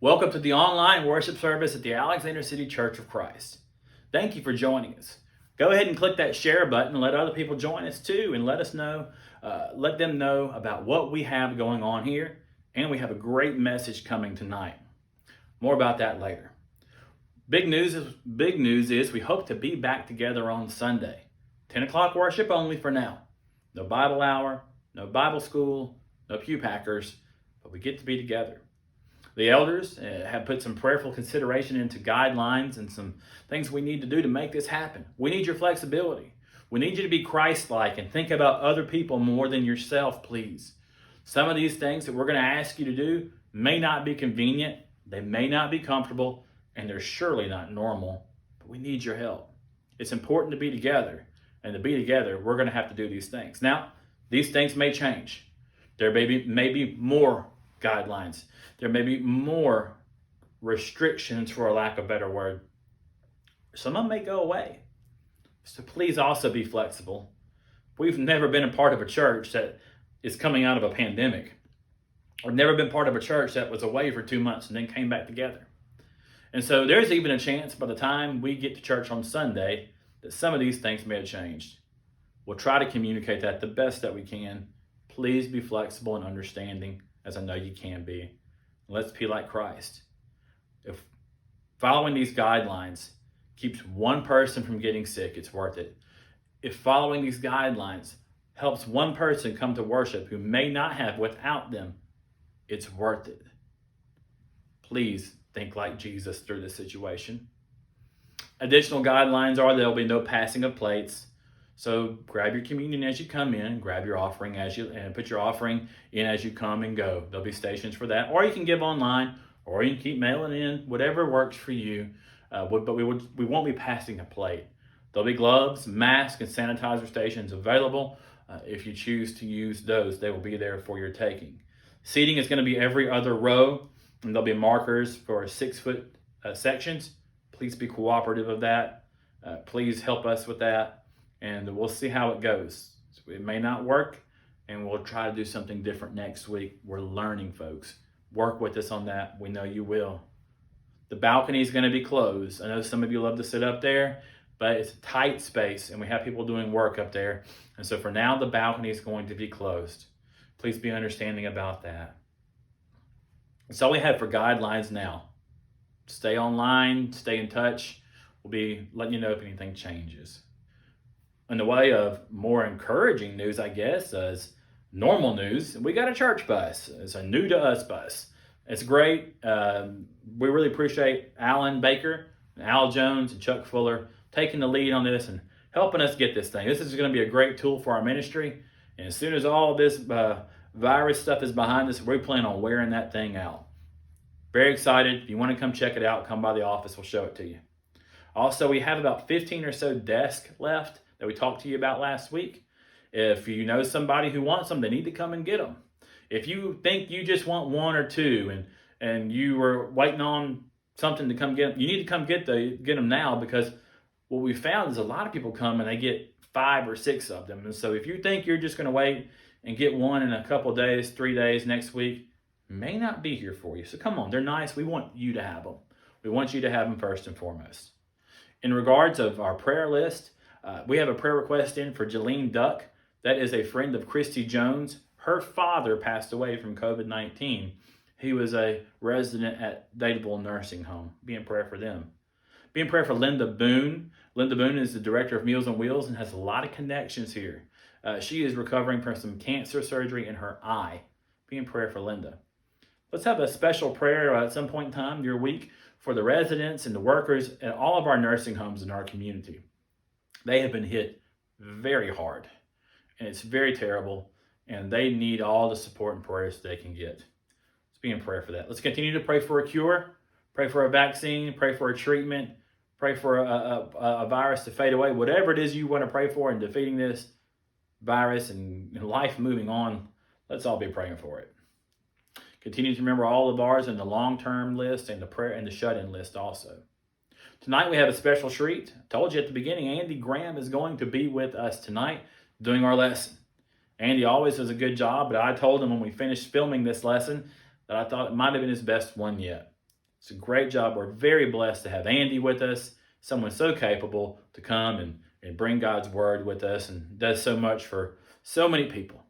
Welcome to the online worship service at the Alexander City Church of Christ. Thank you for joining us. Go ahead and click that share button and let other people join us too, and let them know about what we have going on here. And we have a great message coming tonight. More about that later. Big news is we hope to be back together on Sunday. 10 o'clock worship only for now. No Bible hour, no Bible school, no pew packers, but we get to be together. The elders have put some prayerful consideration into guidelines and some things we need to do to make this happen. We need your flexibility. We need you to be Christ-like and think about other people more than yourself, please. Some of these things that we're going to ask you to do may not be convenient, they may not be comfortable, and they're surely not normal, but we need your help. It's important to be together, and to be together, we're going to have to do these things. Now, these things may change. There may be more guidelines. There may be more restrictions, for a lack of a better word. Some of them may go away. So please also be flexible. We've never been a part of a church that is coming out of a pandemic. Or never been part of a church that was away for 2 months and then came back together. And so there's even a chance by the time we get to church on Sunday that some of these things may have changed. We'll try to communicate that the best that we can. Please be flexible and understanding, as I know you can be. Let's be like Christ. If following these guidelines keeps one person from getting sick, it's worth it. If following these guidelines helps one person come to worship who may not have without them, it's worth it. Please think like Jesus through this situation. Additional guidelines are there'll be no passing of plates. So grab your communion as you come in, grab your offering and put your offering in as you come and go. There'll be stations for that, or you can give online, or you can keep mailing in, whatever works for you. But we won't be passing a plate. There'll be gloves, masks, and sanitizer stations available. If you choose to use those, they will be there for your taking. Seating is going to be every other row, and there'll be markers for 6-foot sections. Please be cooperative of that. Please help us with that. And we'll see how it goes. So it may not work, and we'll try to do something different next week. We're learning, folks. Work with us on that. We know you will. The balcony is going to be closed. I know some of you love to sit up there, but it's a tight space, and we have people doing work up there. And so for now, the balcony is going to be closed. Please be understanding about that. That's all we have for guidelines now. Stay online, stay in touch. We'll be letting you know if anything changes. In the way of more encouraging news, I guess, as normal news, we got a church bus. It's a new to us bus. It's great. We really appreciate Alan Baker, and Al Jones, and Chuck Fuller taking the lead on this and helping us get this thing. This is going to be a great tool for our ministry. And as soon as all this virus stuff is behind us, we plan on wearing that thing out. Very excited. If you want to come check it out, come by the office. We'll show it to you. Also, we have about 15 or so desks left that we talked to you about last week. If you know somebody who wants them, they need to come and get them. If you think you just want one or two and you were waiting on something to come get them, you need to come get them now, because what we found is a lot of people come and they get 5 or 6 of them. And so if you think you're just going to wait and get one in a couple of days, 3 days, next week, may not be here for you. So come on, they're nice. We want you to have them. We want you to have them first and foremost. In regards of our prayer list, we have a prayer request in for Jeline Duck. That is a friend of Christy Jones. Her father passed away from COVID-19. He was a resident at Devotional Nursing Home. Be in prayer for them. Be in prayer for Linda Boone. Linda Boone is the director of Meals on Wheels and has a lot of connections here. She is recovering from some cancer surgery in her eye. Be in prayer for Linda. Let's have a special prayer at some point in time your week for the residents and the workers at all of our nursing homes in our community. They have been hit very hard, and it's very terrible, and they need all the support and prayers they can get. Let's be in prayer for that. Let's continue to pray for a cure, pray for a vaccine, pray for a treatment, pray for a virus to fade away. Whatever it is you want to pray for in defeating this virus and life moving on, let's all be praying for it. Continue to remember all of ours in the long-term list and the prayer and the shut-in list also. Tonight we have a special treat. I told you at the beginning, Andy Graham is going to be with us tonight doing our lesson. Andy always does a good job, but I told him when we finished filming this lesson that I thought it might have been his best one yet. It's a great job. We're very blessed to have Andy with us, someone so capable to come and bring God's word with us and does so much for so many people.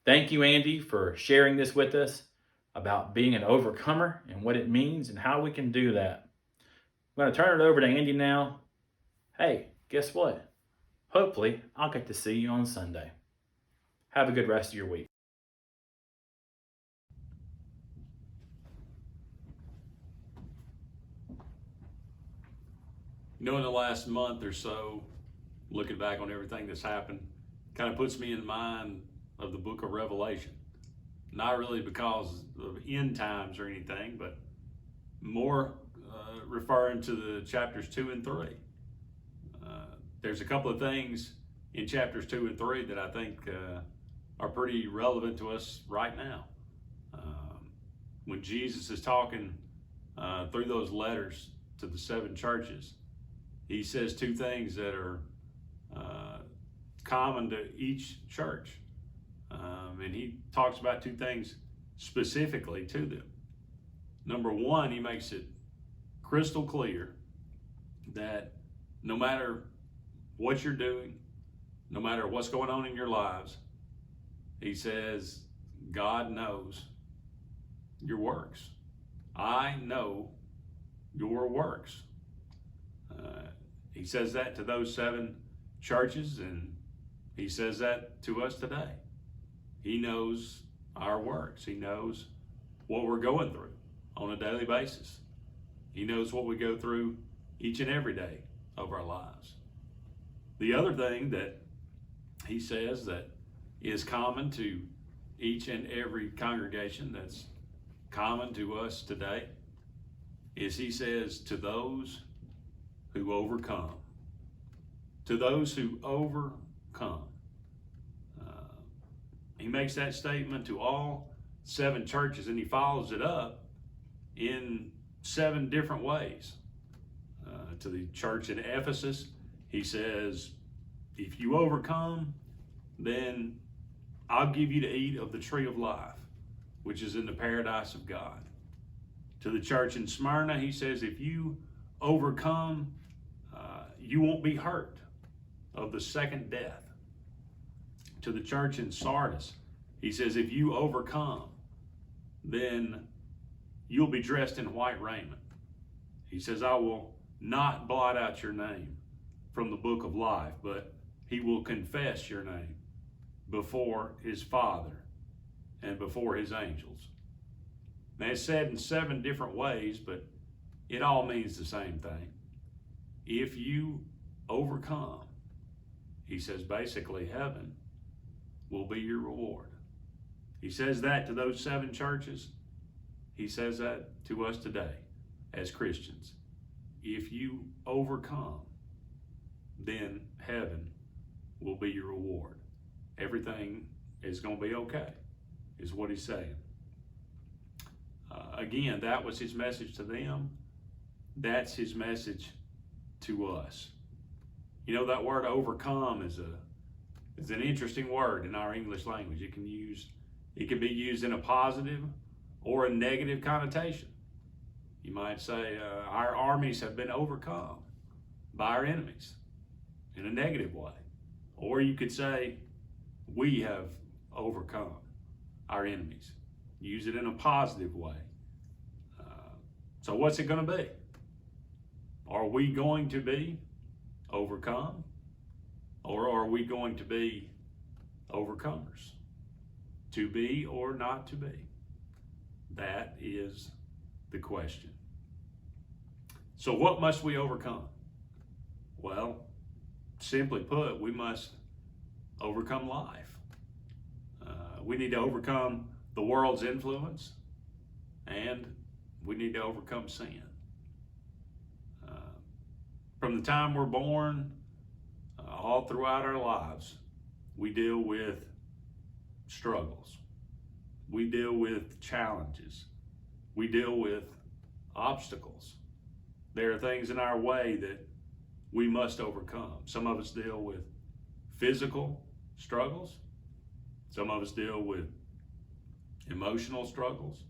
Thank you, Andy, for sharing this with us about being an overcomer and what it means and how we can do that. I'm going to turn it over to Andy now. Hey, guess what? Hopefully, I'll get to see you on Sunday. Have a good rest of your week. In the last month or so, looking back on everything that's happened, kind of puts me in mind of the book of Revelation. Not really because of end times or anything, but more referring to the chapters 2 and 3. There's a couple of things in chapters 2 and 3 that I think are pretty relevant to us right now. When Jesus is talking through those letters to the 7 churches, he says 2 things that are common to each church. And he talks about 2 things specifically to them. Number 1, he makes it crystal clear that no matter what you're doing, no matter what's going on in your lives, he says, God knows your works. I know your works. He says that to those 7 churches, and he says that to us today. He knows our works. He knows what we're going through on a daily basis. He knows what we go through each and every day of our lives. The other thing that he says that is common to each and every congregation, that's common to us today, is he says, to those who overcome. To those who overcome. He makes that statement to all 7 churches, and he follows it up in 7 different ways. To the church in Ephesus, he says, if you overcome, then I'll give you to eat of the tree of life, which is in the paradise of God. To the church in Smyrna, he says, if you overcome, you won't be hurt of the second death. To the church in Sardis, he says, if you overcome, then you'll be dressed in white raiment. He says, I will not blot out your name from the book of life, but he will confess your name before his Father and before his angels. Now, it's said in 7 different ways, but it all means the same thing. If you overcome, he says, basically heaven will be your reward. He says that to those 7 churches. He says that to us today as Christians. If you overcome, then heaven will be your reward. Everything is going to be okay, is what he's saying. Again, that was his message to them. That's his message to us. You know, that word overcome is an interesting word in our English language. It can be used in a positive or a negative connotation. You might say, our armies have been overcome by our enemies in a negative way. Or you could say, we have overcome our enemies. Use it in a positive way. So what's it going to be? Are we going to be overcome? Or are we going to be overcomers? To be or not to be? That is the question. So what must we overcome? Well, simply put, we must overcome life. We need to overcome the world's influence, and we need to overcome sin. From the time we're born, all throughout our lives, we deal with struggles. We deal with challenges. We deal with obstacles. There are things in our way that we must overcome. Some of us deal with physical struggles. Some of us deal with emotional struggles.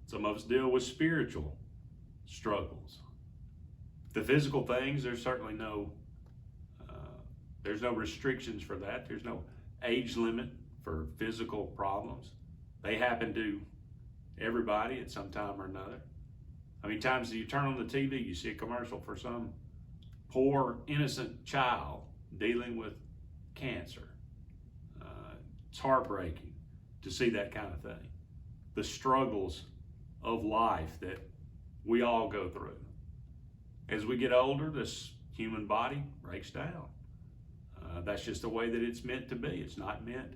Some of us deal with spiritual struggles. The physical things, there's certainly there's no restrictions for that. There's no age limit for physical problems. They happen to everybody at some time or another. How many times do you turn on the TV, you see a commercial for some poor, innocent child dealing with cancer? It's heartbreaking to see that kind of thing. The struggles of life that we all go through. As we get older, this human body breaks down. That's just the way that it's meant to be. It's not meant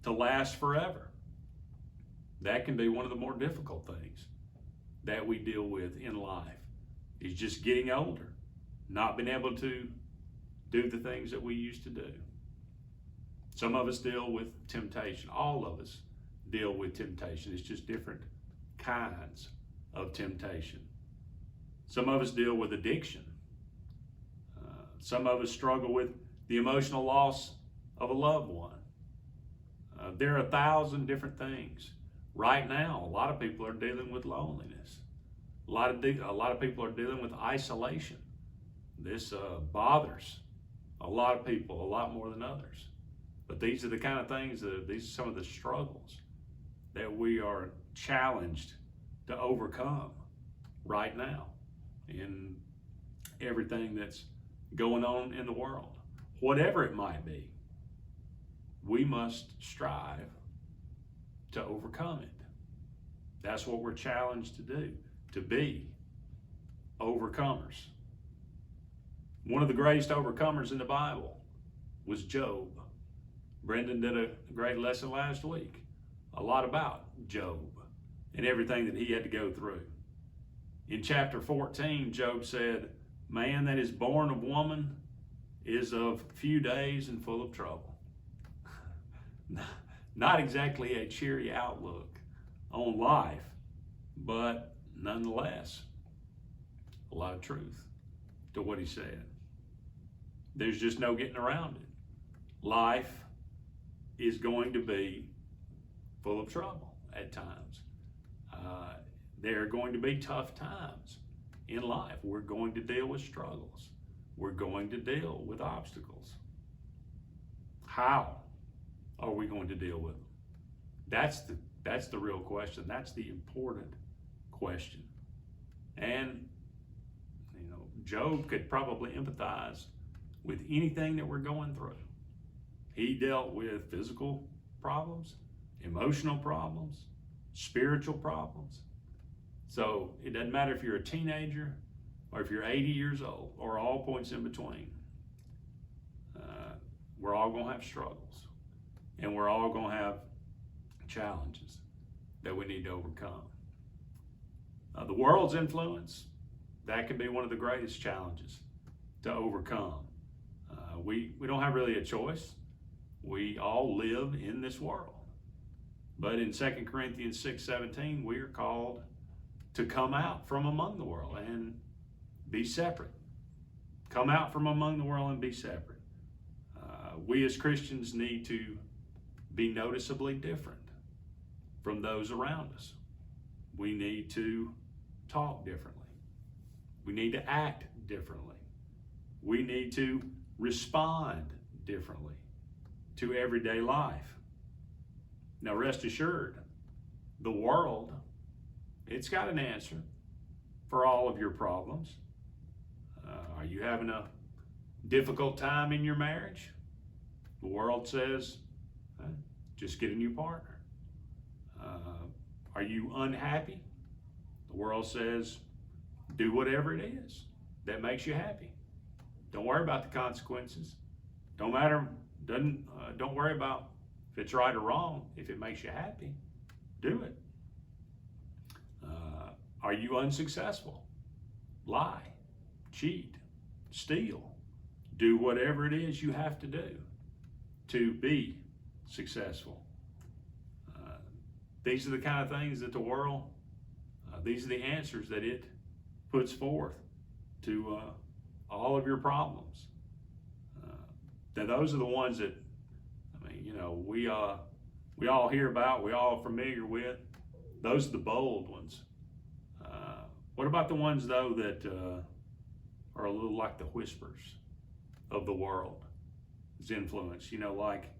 to last forever. That can be one of the more difficult things that we deal with in life, is just getting older, not being able to do the things that we used to do. Some of us deal with temptation. All of us deal with temptation. It's just different kinds of temptation. Some of us deal with addiction. Some of us struggle with the emotional loss of a loved one. There are 1,000 different things. Right now, a lot of people are dealing with loneliness. A lot of people are dealing with isolation. This bothers a lot of people, a lot more than others. But these are the kind of things, these are some of the struggles that we are challenged to overcome right now in everything that's going on in the world. Whatever it might be, we must strive to overcome it. That's what we're challenged to do, to be overcomers. One of the greatest overcomers in the Bible was Job. Brendan did a great lesson last week, a lot about Job and everything that he had to go through. In chapter 14, Job said, "Man that is born of woman is of few days and full of trouble." Not exactly a cheery outlook on life, but nonetheless, a lot of truth to what he said. There's just no getting around it. Life is going to be full of trouble at times. There are going to be tough times in life. We're going to deal with struggles. We're going to deal with obstacles. How are we going to deal with them? That's the real question. That's the important question. And Job could probably empathize with anything that we're going through. He dealt with physical problems, emotional problems, spiritual problems. So it doesn't matter if you're a teenager or if you're 80 years old or all points in between. We're all going to have struggles, and we're all going to have challenges that we need to overcome. The world's influence, that can be one of the greatest challenges to overcome. We don't have really a choice. We all live in this world. But in 2 Corinthians 6:17, we are called to come out from among the world and be separate. Come out from among the world and be separate. We as Christians need to be noticeably different from those around us. We need to talk differently. We need to act differently. We need to respond differently to everyday life. Now, rest assured, the world, it's got an answer for all of your problems. Are you having a difficult time in your marriage? The world says, just get a new partner. Are you unhappy? The world says, do whatever it is that makes you happy. Don't worry about the consequences. Don't worry about if it's right or wrong. If it makes you happy, do it. Are you unsuccessful? Lie, cheat, steal. Do whatever it is you have to do to be successful. These are the kind of things that the world, these are the answers that it puts forth to all of your problems. Now those are the ones that, we all hear about, we all are familiar with. Those are the bold ones. What about the ones, though, that are a little like the whispers of the world? It's influence, like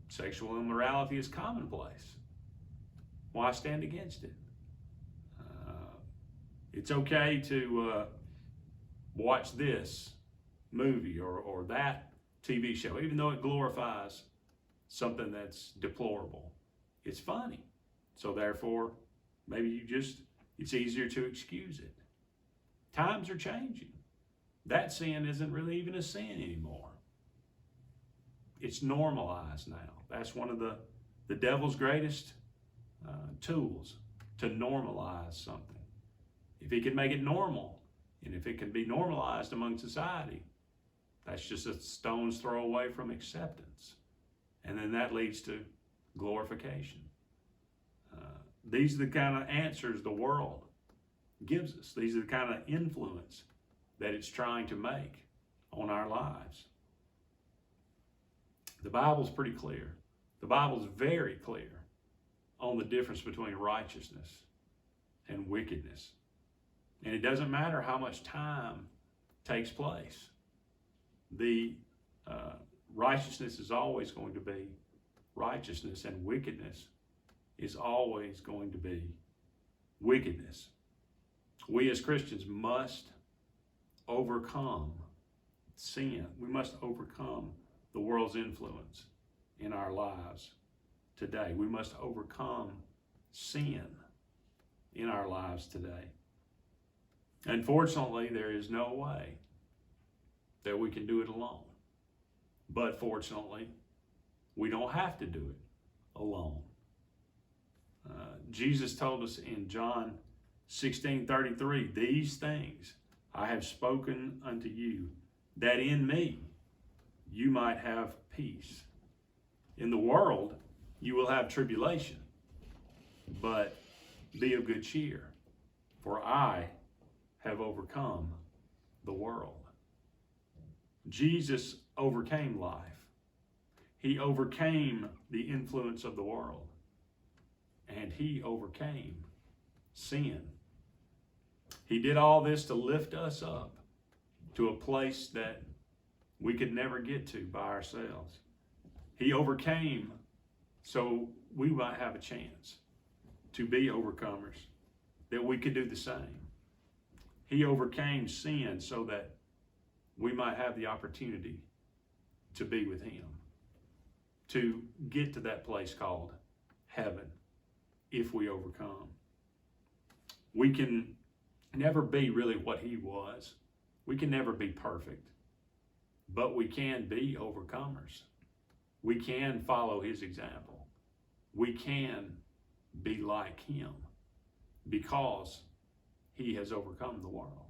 sexual immorality is commonplace. Why stand against it? It's okay to watch this movie or that TV show, even though it glorifies something that's deplorable. It's funny. So therefore, maybe it's easier to excuse it. Times are changing. That sin isn't really even a sin anymore. It's normalized now. That's one of the devil's greatest tools, to normalize something. If he can make it normal, and if it can be normalized among society, that's just a stone's throw away from acceptance. And then that leads to glorification. These are the kind of answers the world gives us. These are the kind of influence that it's trying to make on our lives. The Bible's pretty clear. The Bible's very clear on the difference between righteousness and wickedness. And it doesn't matter how much time takes place. The righteousness is always going to be righteousness, and wickedness is always going to be wickedness. We as Christians must overcome sin. We must overcome the world's influence in our lives today. We must overcome sin in our lives today. Unfortunately, there is no way that we can do it alone. But fortunately, we don't have to do it alone. Jesus told us in John 16:33, "These things I have spoken unto you, that in me you might have peace. In the world you will have tribulation, but be of good cheer, for I have overcome the world." Jesus overcame life. He overcame the influence of the world. And he overcame sin. He did all this to lift us up to a place that we could never get to by ourselves. He overcame so we might have a chance to be overcomers, that we could do the same. He overcame sin so that we might have the opportunity to be with him, to get to that place called heaven if we overcome. We can never be really what he was. We can never be perfect, but we can be overcomers. We can follow his example. We can be like him because he has overcome the world.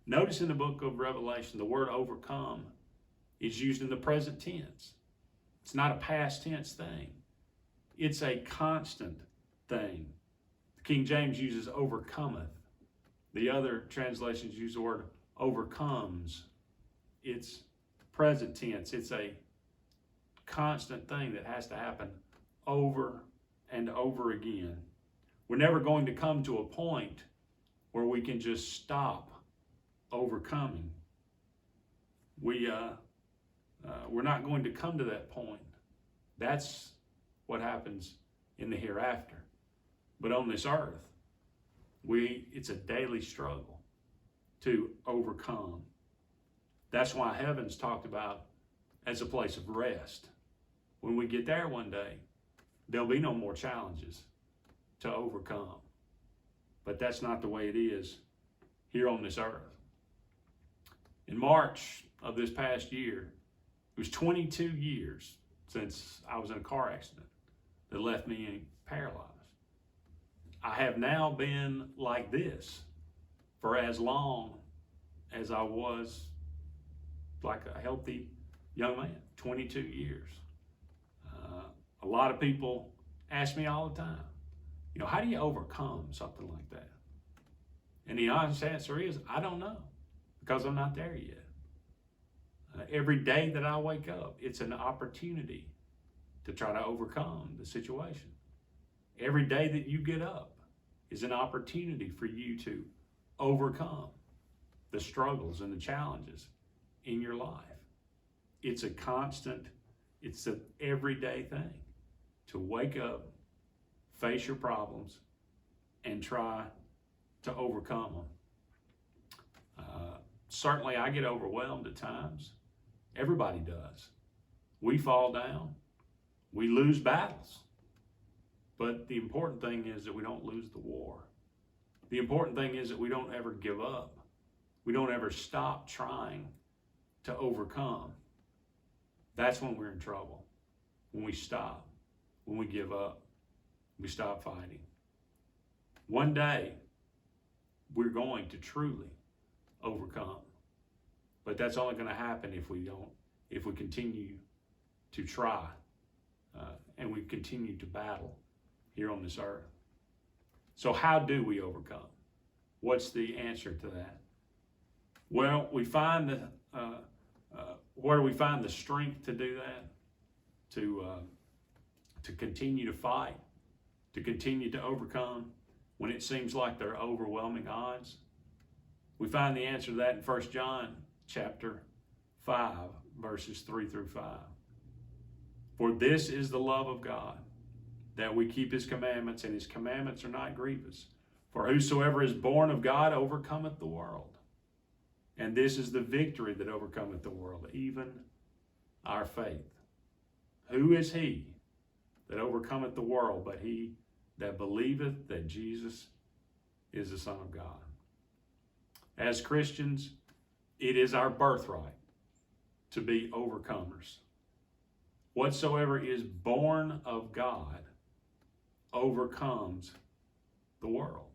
Notice in the book of Revelation, the word overcome is used in the present tense. It's not a past tense thing. It's a constant thing. The King James uses overcometh. The other translations use the word overcomes. It's present tense. It's a constant thing that has to happen over and over again. We're never going to come to a point where we can just stop overcoming. We're not going to come to that point. That's what happens in the hereafter. But on this earth, it's a daily struggle to overcome. That's why heaven's talked about as a place of rest. When we get there one day, there'll be no more challenges to overcome. But that's not the way it is here on this earth. In March of this past year, it was 22 years since I was in a car accident that left me paralyzed. I have now been like this for as long as I was like a healthy young man, 22 years. A lot of people ask me all the time, how do you overcome something like that? And the honest answer is, I don't know, because I'm not there yet. Every day that I wake up, it's an opportunity to try to overcome the situation. Every day that you get up, is an opportunity for you to overcome the struggles and the challenges in your life. It's a constant, it's an everyday thing to wake up, face your problems, and try to overcome them. Certainly, I get overwhelmed at times. Everybody does. We fall down. We lose battles. But the important thing is that we don't lose the war. The important thing is that we don't ever give up. We don't ever stop trying to overcome. That's when we're in trouble. When we stop, when we give up, we stop fighting. One day, we're going to truly overcome. But that's only going to happen if we continue to try and we continue to battle here on this earth. So how do we overcome? What's the answer to that? Well, we find where do we find the strength to do that? To continue to fight, to continue to overcome when it seems like there are overwhelming odds? We find the answer to that in 1 John chapter 5, verses 3 through 5. For this is the love of God, that we keep his commandments, and his commandments are not grievous. For whosoever is born of God overcometh the world. And this is the victory that overcometh the world, even our faith. Who is he that overcometh the world but he that believeth that Jesus is the Son of God? As Christians, it is our birthright to be overcomers. Whatsoever is born of God overcomes the world.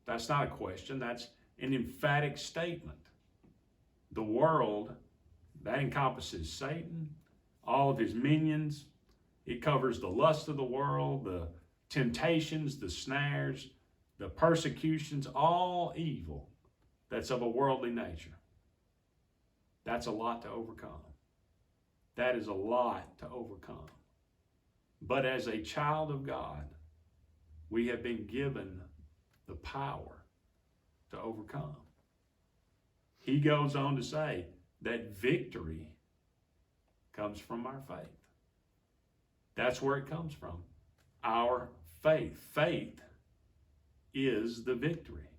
That's not a question, that's an emphatic statement. The world, that encompasses Satan, all of his minions. It covers the lust of the world, the temptations, the snares, the persecutions, all evil that's of a worldly nature. That's a lot to overcome. That is a lot to overcome. But as a child of God, we have been given the power to overcome. He goes on to say that victory comes from our faith. That's where it comes from. Our faith. Faith is the victory.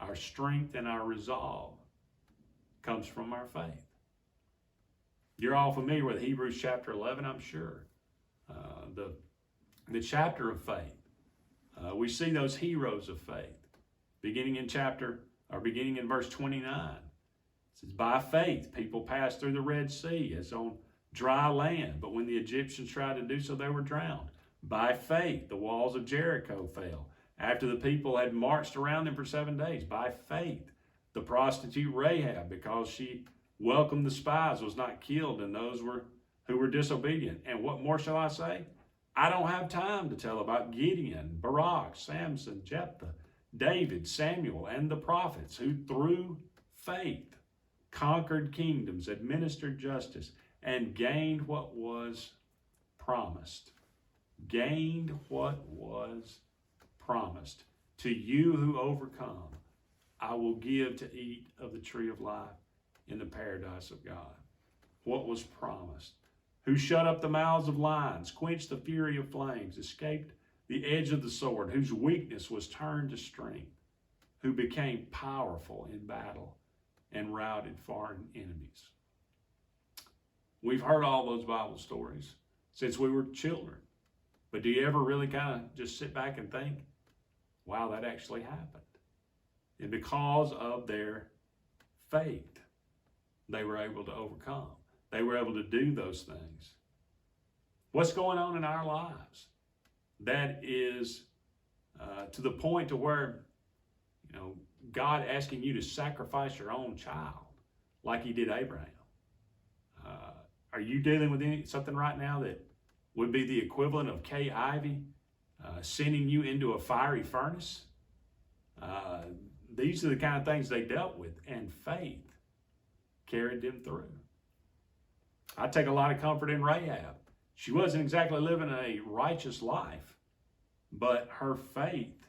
Our strength and our resolve comes from our faith. You're all familiar with Hebrews chapter 11, I'm sure. The chapter of faith. We see those heroes of faith. Beginning in verse 29. It says, by faith, people passed through the Red Sea as on dry land, but when the Egyptians tried to do so, they were drowned. By faith, the walls of Jericho fell after the people had marched around them for 7 days. By faith, the prostitute Rahab, because she welcomed the spies, was not killed, and those who were disobedient. And what more shall I say? I don't have time to tell about Gideon, Barak, Samson, Jephthah, David, Samuel, and the prophets, who through faith conquered kingdoms, administered justice, and gained what was promised. Gained what was promised. To you who overcome, I will give to eat of the tree of life in the paradise of God. What was promised? Who shut up the mouths of lions, quenched the fury of flames, escaped the edge of the sword, whose weakness was turned to strength, who became powerful in battle and routed foreign enemies. We've heard all those Bible stories since we were children. But do you ever really kind of just sit back and think, wow, that actually happened? And because of their faith, they were able to overcome. They were able to do those things. What's going on in our lives that is to the point to where, God asking you to sacrifice your own child like he did Abraham? Are you dealing with something right now that would be the equivalent of Kay Ivey sending you into a fiery furnace? These are the kind of things they dealt with, and faith carried them through. I take a lot of comfort in Rahab. She wasn't exactly living a righteous life, but her faith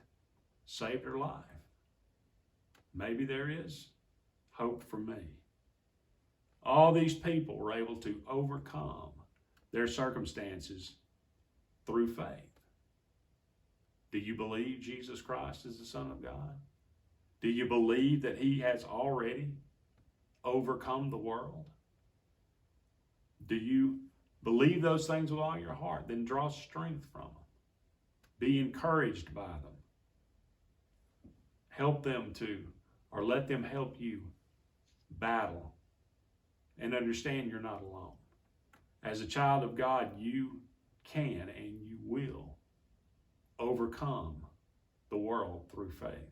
saved her life. Maybe there is hope for me. All these people were able to overcome their circumstances through faith. Do you believe Jesus Christ is the Son of God? Do you believe that he has already overcome the world? Do you believe those things with all your heart? Then draw strength from them. Be encouraged by them. Help them to, or let them help you battle and understand you're not alone. As a child of God, you can and you will overcome the world through faith.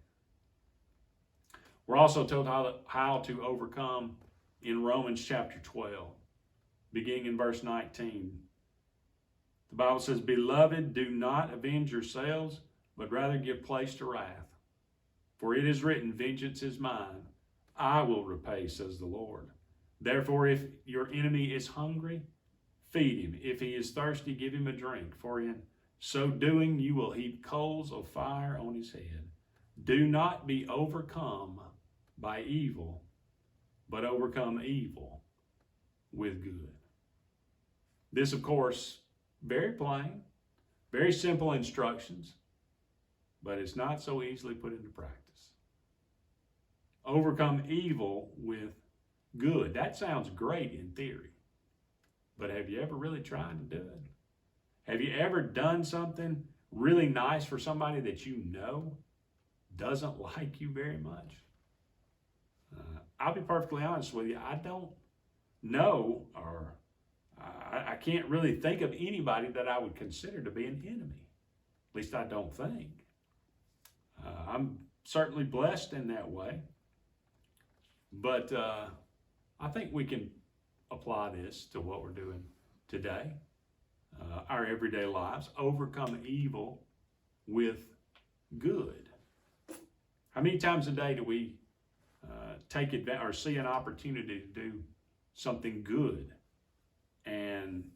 We're also told how to overcome in Romans chapter 12, beginning in verse 19. The Bible says, "Beloved, do not avenge yourselves, but rather give place to wrath. For it is written, vengeance is mine, I will repay, says the Lord. Therefore, if your enemy is hungry, feed him. If he is thirsty, give him a drink. For in so doing, you will heap coals of fire on his head. Do not be overcome by evil, but overcome evil with good." This, of course, very plain, very simple instructions, but it's not so easily put into practice. Overcome evil with good. That sounds great in theory, but have you ever really tried to do it? Have you ever done something really nice for somebody that you know doesn't like you very much? I'll be perfectly honest with you. I don't know, or I can't really think of anybody that I would consider to be an enemy. At least I don't think. I'm certainly blessed in that way. But I think we can apply this to what we're doing today, our everyday lives. Overcome evil with good. How many times a day do we take advantage or see an opportunity to do something good and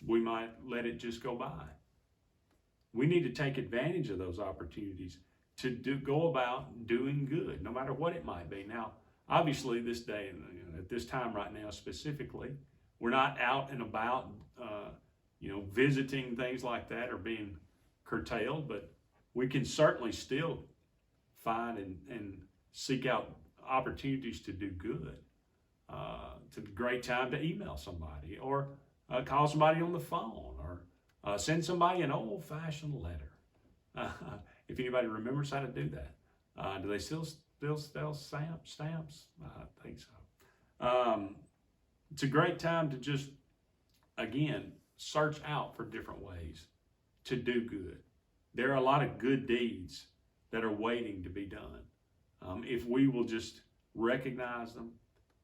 we might let it just go by? We need to take advantage of those opportunities to go about doing good, no matter what it might be. Now, obviously, this day, at this time right now specifically, we're not out and about, visiting things like that or being curtailed, but we can certainly still find and seek out opportunities to do good. It's a great time to email somebody or call somebody on the phone or send somebody an old-fashioned letter. If anybody remembers how to do that. Do they still sell stamps? I think so. It's a great time to just, again, search out for different ways to do good. There are a lot of good deeds that are waiting to be done. If we will just recognize them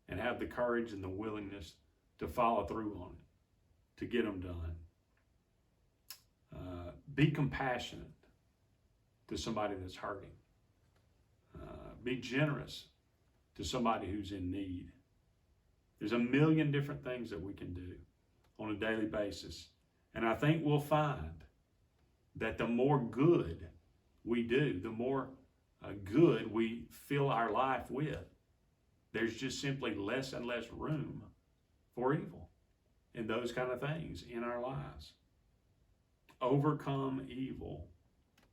and have the courage and the willingness to follow through on it, to get them done. Be compassionate to somebody that's hurting. Be generous to somebody who's in need. There's a million different things that we can do on a daily basis. And I think we'll find that the more good we do, the more good we fill our life with, there's just simply less and less room for evil and those kind of things in our lives. Overcome evil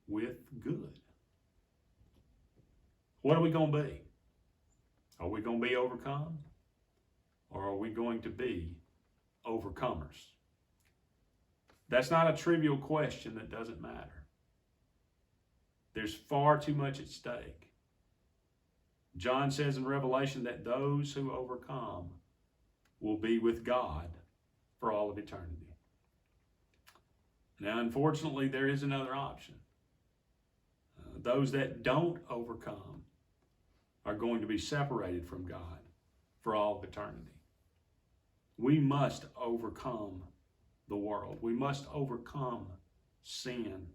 with good. What are we going to be? Are we going to be overcome? Or are we going to be overcomers? That's not a trivial question that doesn't matter. There's far too much at stake. John says in Revelation that those who overcome will be with God for all of eternity. Now, unfortunately, there is another option. Those that don't overcome are going to be separated from God for all of eternity. We must overcome the world. We must overcome sin.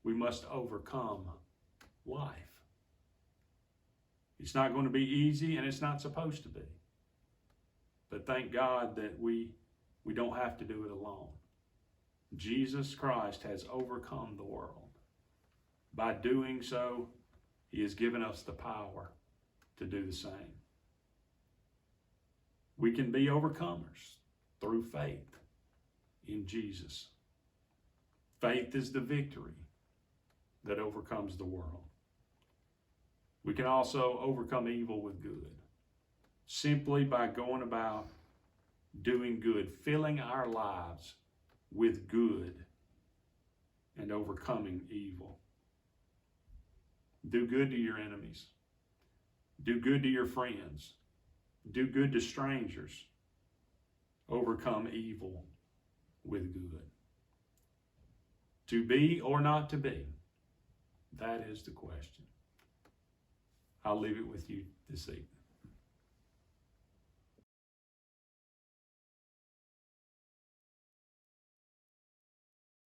We must overcome life. It's not going to be easy, and it's not supposed to be. But thank God that we don't have to do it alone. Jesus Christ has overcome the world. By doing so, he has given us the power to do the same. We can be overcomers through faith in Jesus. Faith is the victory that overcomes the world. We can also overcome evil with good, simply by going about doing good, filling our lives with good and overcoming evil. Do good to your enemies. Do good to your friends. Do good to strangers. Overcome evil with good. To be or not to be, that is the question. I'll leave it with you this evening.